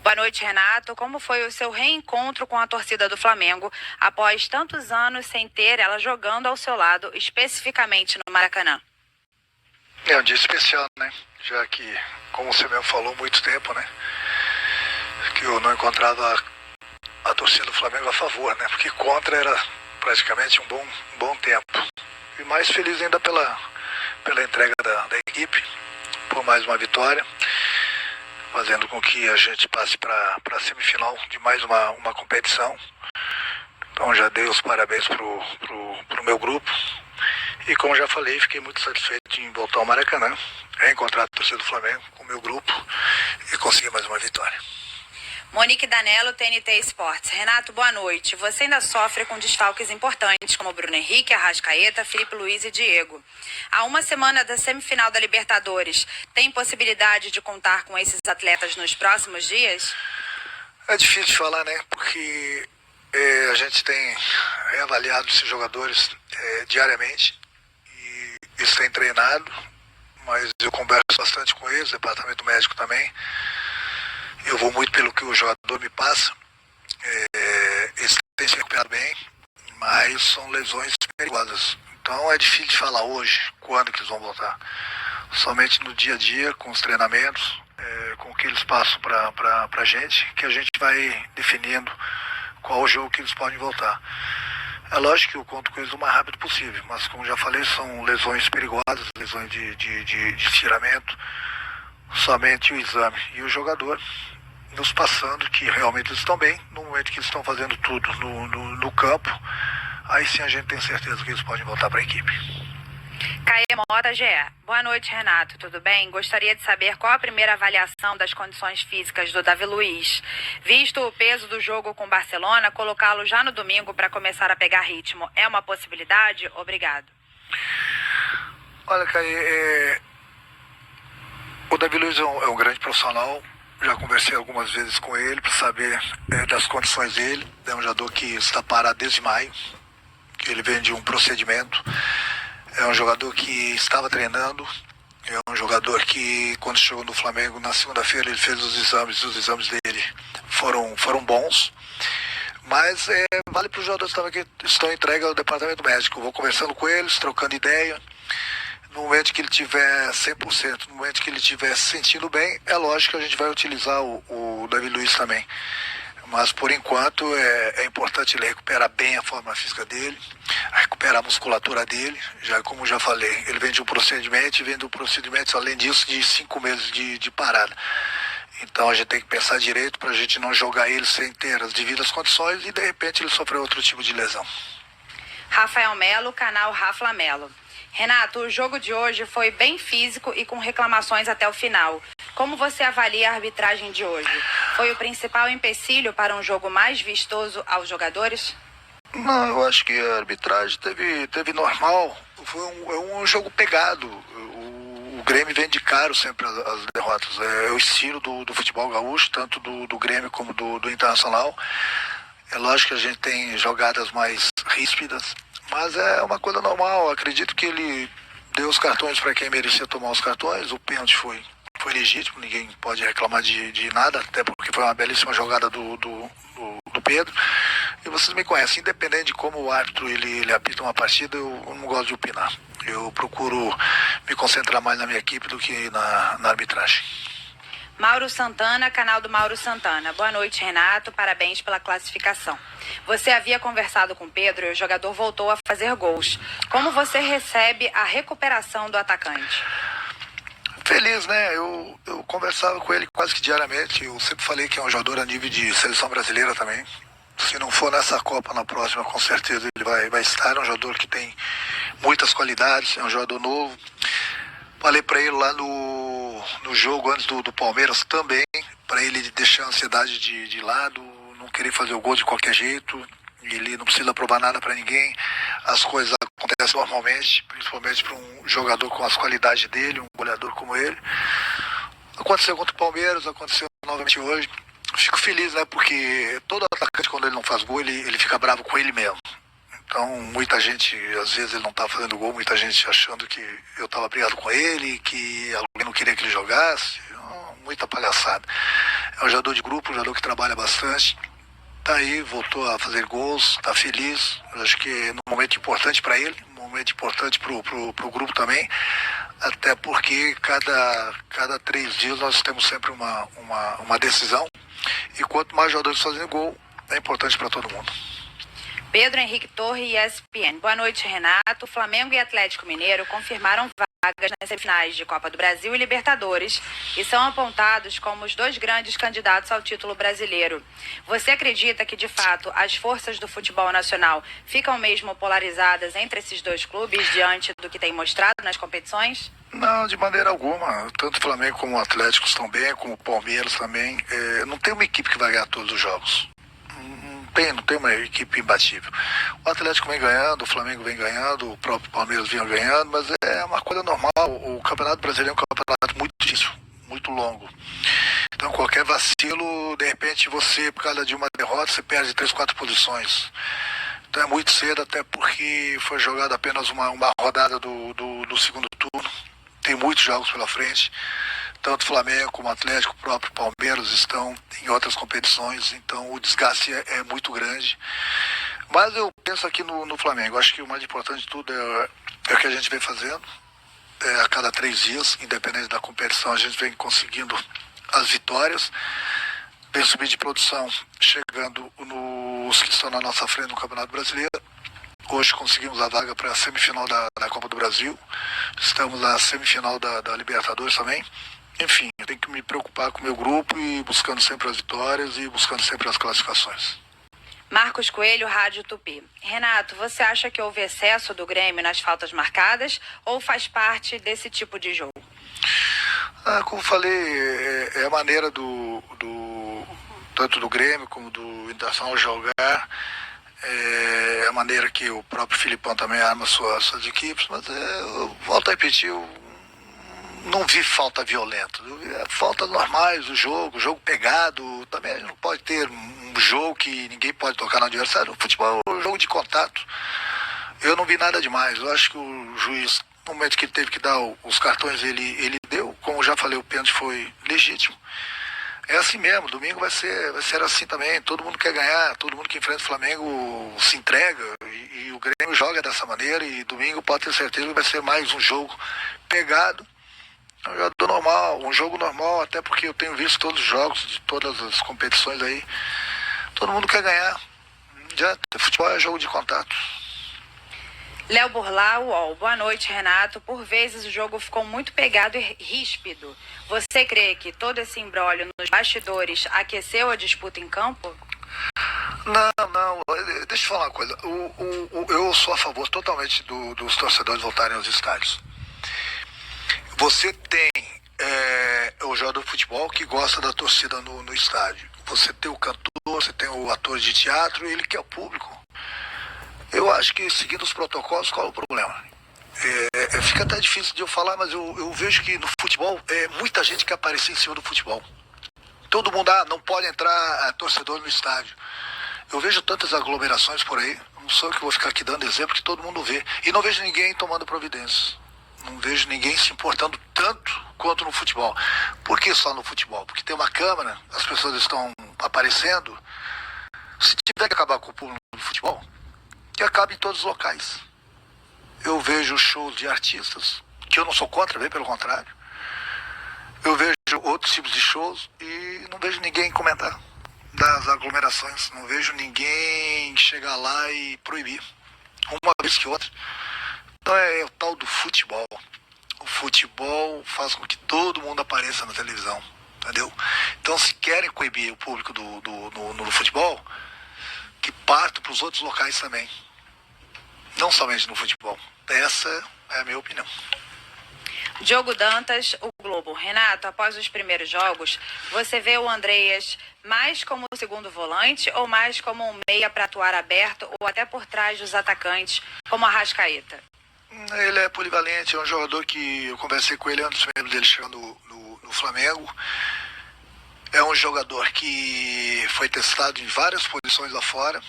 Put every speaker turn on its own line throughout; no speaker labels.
Boa noite, Renato. Como foi o seu reencontro com a torcida do Flamengo após tantos anos sem ter ela jogando ao seu lado, especificamente no Maracanã?
É um dia especial, né? Já que, como você mesmo falou, muito tempo, né? Que eu não encontrava a torcida do Flamengo a favor, né? Porque contra era praticamente um bom tempo. E mais feliz ainda pela entrega da equipe, por mais uma vitória, fazendo com que a gente passe para a semifinal de mais uma competição. Então já dei os parabéns pro meu grupo. E como já falei, fiquei muito satisfeito em voltar ao Maracanã, reencontrar a torcida do Flamengo com o meu grupo e conseguir mais uma vitória.
Monique Danello, TNT Esportes. Renato, boa noite. Você ainda sofre com desfalques importantes, como Bruno Henrique, Arrascaeta, Felipe Luiz e Diego. Há uma semana da semifinal da Libertadores, tem possibilidade de contar com esses atletas nos próximos dias?
É difícil de falar, né? Porque a gente tem reavaliado esses jogadores diariamente e eles têm treinado, mas eu converso bastante com eles, departamento médico também. Eu vou muito pelo que o jogador me passa. Eles têm se recuperado bem, mas são lesões perigosas. Então é difícil de falar hoje quando que eles vão voltar. Somente no dia a dia, com os treinamentos, com o que eles passam para a gente, que a gente vai definindo qual o jogo que eles podem voltar. É lógico que eu conto com eles o mais rápido possível, mas como já falei, são lesões perigosas, lesões de estiramento. Somente o exame e o jogador nos passando que realmente eles estão bem. No momento que eles estão fazendo tudo no campo, aí sim a gente tem certeza que eles podem voltar para a equipe.
Caê Mota, GE. Boa noite, Renato. Tudo bem? Gostaria de saber qual a primeira avaliação das condições físicas do Davi Luiz. Visto o peso do jogo com o Barcelona, colocá-lo já no domingo para começar a pegar ritmo é uma possibilidade? Obrigado.
Olha, Caê, o Davi Luiz é um grande profissional. Já conversei algumas vezes com ele para saber das condições dele. É um jogador que está parado desde maio, que ele vem de um procedimento. É um jogador que estava treinando. É um jogador que, quando chegou no Flamengo, na segunda-feira, ele fez os exames dele foram bons. Mas vale para os jogadores que estão entregues ao departamento médico. Eu vou conversando com eles, trocando ideia. No momento que ele tiver 100%, no momento que ele estiver se sentindo bem, é lógico que a gente vai utilizar o Davi Luiz também. Mas, por enquanto, é importante ele recuperar bem a forma física dele, recuperar a musculatura dele. Como já falei, ele vem de um procedimento, além disso, de 5 meses de parada. Então, a gente tem que pensar direito para a gente não jogar ele sem ter as devidas condições e, de repente, ele sofrer outro tipo de lesão.
Rafael Melo, canal Rafa Melo. Renato, o jogo de hoje foi bem físico e com reclamações até o final. Como você avalia a arbitragem de hoje? Foi o principal empecilho para um jogo mais vistoso aos jogadores?
Não, eu acho que a arbitragem teve normal. Foi um jogo pegado. O Grêmio vende caro sempre as derrotas. É o estilo do futebol gaúcho, tanto do Grêmio como do Internacional. É lógico que a gente tem jogadas mais ríspidas, mas é uma coisa normal. Acredito que ele deu os cartões para quem merecia tomar os cartões. O pênalti foi legítimo, ninguém pode reclamar de nada, até porque foi uma belíssima jogada do Pedro. E vocês me conhecem, independente de como o árbitro ele apita uma partida, eu não gosto de opinar. Eu procuro me concentrar mais na minha equipe do que na arbitragem.
Mauro Santana, canal do Mauro Santana. Boa noite, Renato. Parabéns pela classificação. Você havia conversado com o Pedro e o jogador voltou a fazer gols. Como você recebe a recuperação do atacante?
Feliz, né? Eu conversava com ele quase que diariamente. Eu sempre falei que é um jogador a nível de seleção brasileira também. Se não for nessa Copa, na próxima, com certeza ele vai estar. É um jogador que tem muitas qualidades, é um jogador novo. Falei para ele lá no jogo antes do Palmeiras também, para ele deixar a ansiedade de lado, não querer fazer o gol de qualquer jeito. Ele não precisa provar nada para ninguém. As coisas acontecem normalmente, principalmente para um jogador com as qualidades dele, um goleador como ele. Aconteceu contra o Palmeiras, aconteceu novamente hoje. Fico feliz, né? Porque todo atacante, quando ele não faz gol, ele fica bravo com ele mesmo. Então, muita gente, às vezes ele não estava fazendo gol, muita gente achando que eu estava brigado com ele, que alguém não queria que ele jogasse. Muita palhaçada. É um jogador de grupo, um jogador que trabalha bastante. Tá aí, voltou a fazer gols, tá feliz. Eu acho que é um momento importante para ele, um momento importante pro grupo também. Até porque cada 3 dias nós temos sempre uma decisão. E quanto mais jogadores fazendo gol, é importante para todo mundo.
Pedro Henrique Torre, ESPN. Boa noite, Renato. Flamengo e Atlético Mineiro confirmaram vagas nas semifinais de Copa do Brasil e Libertadores e são apontados como os 2 grandes candidatos ao título brasileiro. Você acredita que, de fato, as forças do futebol nacional ficam mesmo polarizadas entre esses 2 clubes diante do que tem mostrado nas competições?
Não, de maneira alguma. Tanto o Flamengo como o Atlético estão bem, como o Palmeiras também. Não tem uma equipe que vai ganhar todos os jogos. Não tem uma equipe imbatível. O Atlético vem ganhando, o Flamengo vem ganhando, o próprio Palmeiras vem ganhando, mas é uma coisa normal. O Campeonato Brasileiro é um campeonato muito difícil, muito longo. Então qualquer vacilo, de repente você, por causa de uma derrota, você perde 3, 4 posições. Então é muito cedo, até porque foi jogada apenas uma rodada do segundo turno. Tem muitos jogos pela frente. Tanto o Flamengo como o Atlético, o próprio Palmeiras estão em outras competições, então o desgaste é muito grande. Mas eu penso aqui no Flamengo, acho que o mais importante de tudo é o que a gente vem fazendo. A cada 3 dias, independente da competição, a gente vem conseguindo as vitórias. Vem subir de produção, chegando nos que estão na nossa frente no Campeonato Brasileiro. Hoje conseguimos a vaga para a semifinal da Copa do Brasil. Estamos na semifinal da Libertadores também. Enfim, eu tenho que me preocupar com o meu grupo e buscando sempre as vitórias e buscando sempre as classificações.
Marcos Coelho, Rádio Tupi. Renato, você acha que houve excesso do Grêmio nas faltas marcadas ou faz parte desse tipo de jogo?
Como falei, é a maneira tanto do Grêmio como do Internacional jogar. É a maneira que o próprio Filipão também arma suas equipes, mas eu volto a repetir, não vi falta violenta, faltas normais do jogo pegado, também a gente não pode ter um jogo que ninguém pode tocar no adversário. O futebol é um jogo de contato. Eu não vi nada demais. Eu acho que o juiz, no momento que ele teve que dar os cartões, ele deu. Como eu já falei, o pênalti foi legítimo. É assim mesmo, domingo vai ser assim também. Todo mundo quer ganhar, todo mundo que enfrenta o Flamengo se entrega e o Grêmio joga dessa maneira, e domingo pode ter certeza que vai ser mais um jogo pegado. Um jogo normal, até porque eu tenho visto todos os jogos de todas as competições aí. Todo mundo quer ganhar. Futebol é jogo de contato.
Léo Burlau, UOL. Boa noite, Renato. Por vezes o jogo ficou muito pegado e ríspido. Você crê que todo esse imbróglio nos bastidores aqueceu a disputa em campo?
Não. Deixa eu falar uma coisa. Eu sou a favor totalmente dos torcedores voltarem aos estádios. Você tem o jogador de futebol que gosta da torcida no estádio. Você tem o cantor, você tem o ator de teatro, ele quer o público. Eu acho que, seguindo os protocolos, qual é o problema? Fica até difícil de eu falar, mas eu vejo que no futebol, muita gente quer aparecer em cima do futebol. Todo mundo, não pode entrar torcedor no estádio. Eu vejo tantas aglomerações por aí, não sou eu que vou ficar aqui dando exemplo, que todo mundo vê. E não vejo ninguém tomando providências. Não vejo ninguém se importando tanto quanto no futebol. Por que só no futebol? Porque tem uma câmera, as pessoas estão aparecendo. Se tiver que acabar com o público do futebol, que acabe em todos os locais. Eu vejo shows de artistas, que eu não sou contra, bem pelo contrário. Eu vejo outros tipos de shows e não vejo ninguém comentar das aglomerações. Não vejo ninguém chegar lá e proibir, uma vez que outra. Então é o tal do futebol. O futebol faz com que todo mundo apareça na televisão, entendeu? Então, se querem coibir o público no futebol, que partam para os outros locais também. Não somente no futebol. Essa é a minha opinião.
Diogo Dantas, o Globo. Renato, após os primeiros jogos, você vê o Andreas mais como segundo volante ou mais como um meia para atuar aberto ou até por trás dos atacantes, como a Arrascaeta?
Ele é polivalente, é um jogador que eu conversei com ele antes mesmo dele chegar no Flamengo. É um jogador que foi testado em várias posições lá fora,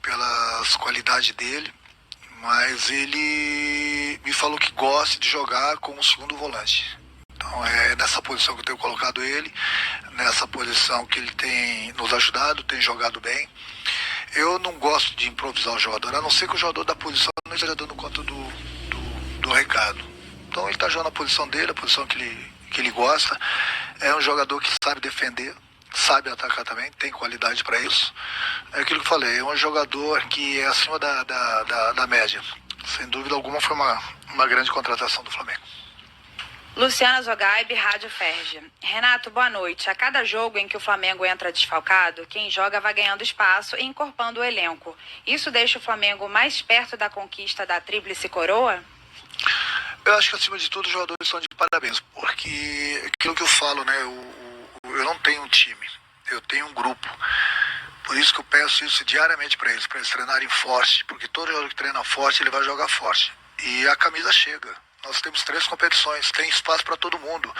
pelas qualidades dele, mas ele me falou que gosta de jogar como segundo volante. Então é nessa posição que eu tenho colocado ele, nessa posição que ele tem nos ajudado, tem jogado bem. Eu não gosto de improvisar o jogador, a não ser que o jogador da posição não esteja dando conta do recado. Então ele está jogando a posição dele, a posição que ele gosta. É um jogador que sabe defender, sabe atacar também, tem qualidade para isso. É aquilo que eu falei, é um jogador que é acima da média. Sem dúvida alguma foi uma grande contratação do Flamengo.
Luciana Zogaib, Rádio Ferge. Renato, boa noite. A cada jogo em que o Flamengo entra desfalcado, quem joga vai ganhando espaço e encorpando o elenco. Isso deixa o Flamengo mais perto da conquista da tríplice coroa?
Eu acho que, acima de tudo, os jogadores são de parabéns, porque aquilo que eu falo, né, eu não tenho um time, eu tenho um grupo. Por isso que eu peço isso diariamente para eles treinarem forte, porque todo jogador que treina forte, ele vai jogar forte. E a camisa chega. Nós temos 3 competições, tem espaço para todo mundo.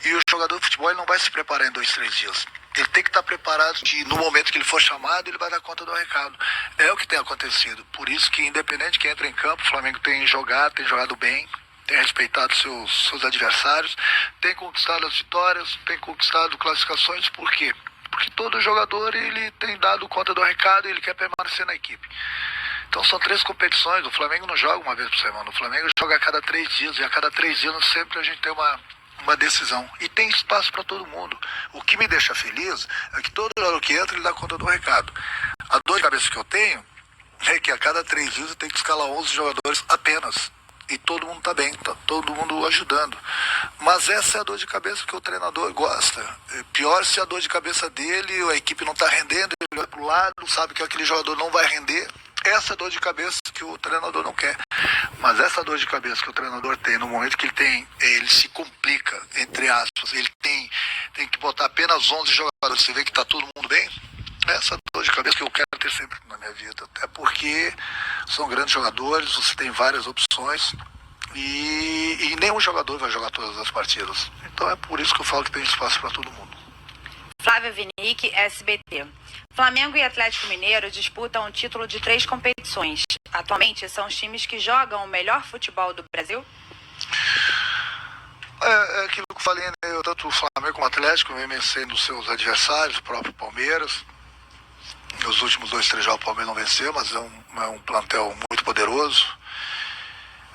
E o jogador de futebol ele não vai se preparar em 2, 3 dias. Ele tem que estar preparado que no momento que ele for chamado, ele vai dar conta do recado. É o que tem acontecido. Por isso que, independente de quem entra em campo, o Flamengo tem jogado bem, tem respeitado seus adversários, tem conquistado as vitórias, tem conquistado classificações. Por quê? Porque todo jogador ele tem dado conta do recado e ele quer permanecer na equipe. Então são 3 competições, o Flamengo não joga uma vez por semana, o Flamengo joga a cada 3 dias, e a cada 3 dias sempre a gente tem uma decisão. E tem espaço para todo mundo. O que me deixa feliz é que todo jogador que entra, ele dá conta do recado. A dor de cabeça que eu tenho é que a cada 3 dias eu tenho que escalar 11 jogadores apenas. E todo mundo está bem, tá todo mundo ajudando. Mas essa é a dor de cabeça que o treinador gosta. Pior se a dor de cabeça dele, a equipe não está rendendo, ele olha para o lado, sabe que aquele jogador não vai render. Essa dor de cabeça que o treinador não quer. Mas essa dor de cabeça que o treinador tem, no momento que ele se complica, entre aspas, ele tem que botar apenas 11 jogadores, você vê que está todo mundo bem, essa dor de cabeça que eu quero ter sempre na minha vida. Até porque são grandes jogadores, você tem várias opções e nenhum jogador vai jogar todas as partidas. Então é por isso que eu falo que tem espaço para todo mundo.
Flávia Vinick, SBT. Flamengo e Atlético Mineiro disputam o título de 3 competições. Atualmente são os times que jogam o melhor futebol do Brasil?
É aquilo que eu falei, né? Tanto o Flamengo como o Atlético vem vencendo os seus adversários, o próprio Palmeiras. Nos últimos 2, 3 jogos o Palmeiras não venceu, mas é um plantel muito poderoso,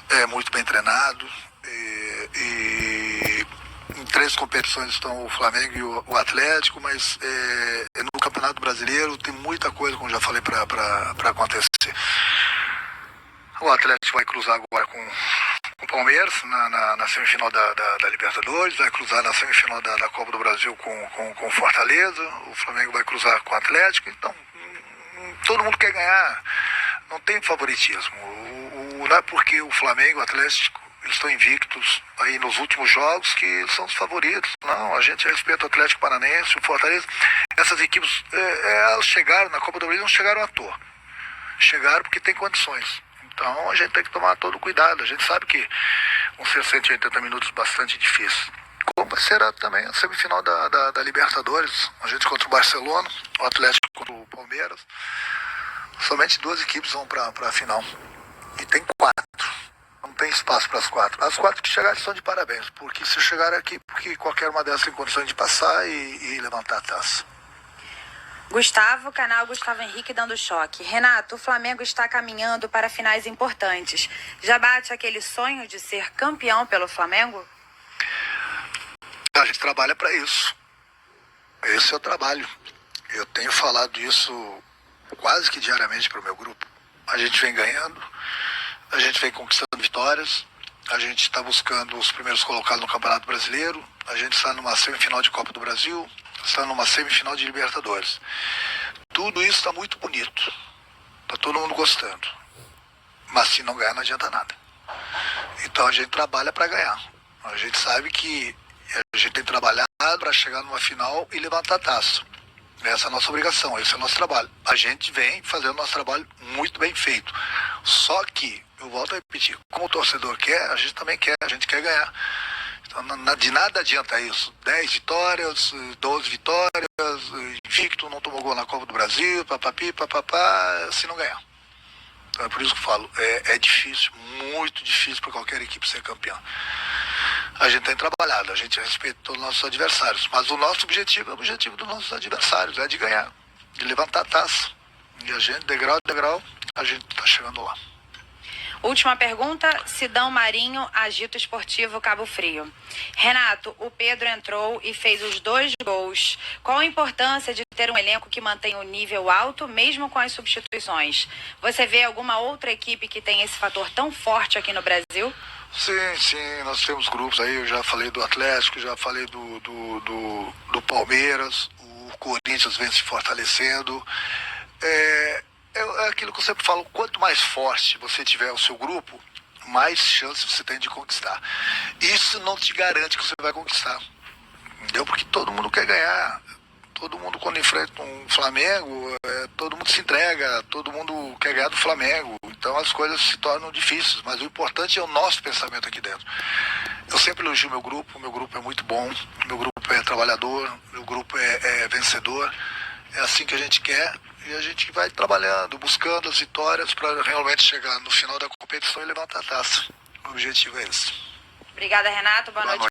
é muito bem treinado. E em 3 competições estão o Flamengo e o Atlético, mas no Campeonato Brasileiro tem muita coisa, como já falei, para acontecer. O Atlético vai cruzar agora com o Palmeiras na semifinal da Libertadores, vai cruzar na semifinal da Copa do Brasil com o Fortaleza, o Flamengo vai cruzar com o Atlético. Então todo mundo quer ganhar, não tem favoritismo. Não é porque o Flamengo e o Atlético eles estão invictos aí nos últimos jogos que são os favoritos. Não, a gente respeita o Atlético Paranaense, o Fortaleza. Essas equipes, elas chegaram na Copa do Brasil, não chegaram à toa. Chegaram porque tem condições. Então a gente tem que tomar todo o cuidado. A gente sabe que vão ser 180 minutos bastante difíceis. Como será também a semifinal da Libertadores, a gente contra o Barcelona, o Atlético contra o Palmeiras. Somente 2 equipes vão para a final. E tem 4. Não tem espaço para as 4. As 4 que chegarem são de parabéns, porque se chegar aqui, porque qualquer uma delas tem condições de passar e levantar a taça.
Gustavo, canal Gustavo Henrique dando choque. Renato, o Flamengo está caminhando para finais importantes. Já bate aquele sonho de ser campeão pelo Flamengo?
A gente trabalha para isso. Esse é o trabalho. Eu tenho falado isso quase que diariamente para o meu grupo. A gente vem ganhando, a gente vem conquistando vitórias, a gente está buscando os primeiros colocados no Campeonato Brasileiro, a gente está numa semifinal de Copa do Brasil, está numa semifinal de Libertadores. Tudo isso está muito bonito, está todo mundo gostando, mas se não ganhar não adianta nada. Então a gente trabalha para ganhar. A gente sabe que a gente tem trabalhado para chegar numa final e levantar a taça. Essa é a nossa obrigação, esse é o nosso trabalho. A gente vem fazendo o nosso trabalho muito bem feito. Só que, eu volto a repetir, como o torcedor quer, a gente também quer, a gente quer ganhar. Então, de nada adianta isso. 10 vitórias, 12 vitórias, invicto, não tomou gol na Copa do Brasil, papapi, papapá, se não ganhar. Então é por isso que eu falo, é difícil, muito difícil para qualquer equipe ser campeã. a gente tem trabalhado, a gente respeita todos os nossos adversários, mas o nosso objetivo é o objetivo dos nossos adversários, é de ganhar, de levantar a taça. E a gente, degrau a degrau, a gente está chegando lá.
Última pergunta, Sidão Marinho, Agito Esportivo Cabo Frio. Renato, o Pedro entrou e fez os 2 gols. Qual a importância de ter um elenco que mantém o nível alto, mesmo com as substituições? Você vê alguma outra equipe que tem esse fator tão forte aqui no Brasil?
Sim, nós temos grupos aí, eu já falei do Atlético, já falei do Palmeiras, o Corinthians vem se fortalecendo. É aquilo que eu sempre falo, quanto mais forte você tiver o seu grupo, mais chance você tem de conquistar. Isso não te garante que você vai conquistar, entendeu? Porque todo mundo quer ganhar, todo mundo quando enfrenta um Flamengo, todo mundo se entrega, todo mundo quer ganhar do Flamengo, então as coisas se tornam difíceis, mas o importante é o nosso pensamento aqui dentro. Eu sempre elogio meu grupo é muito bom, meu grupo é trabalhador, meu grupo é vencedor, é assim que a gente quer. E a gente vai trabalhando, buscando as vitórias para realmente chegar no final da competição e levantar a taça. O objetivo é esse.
Obrigada, Renato. Boa noite.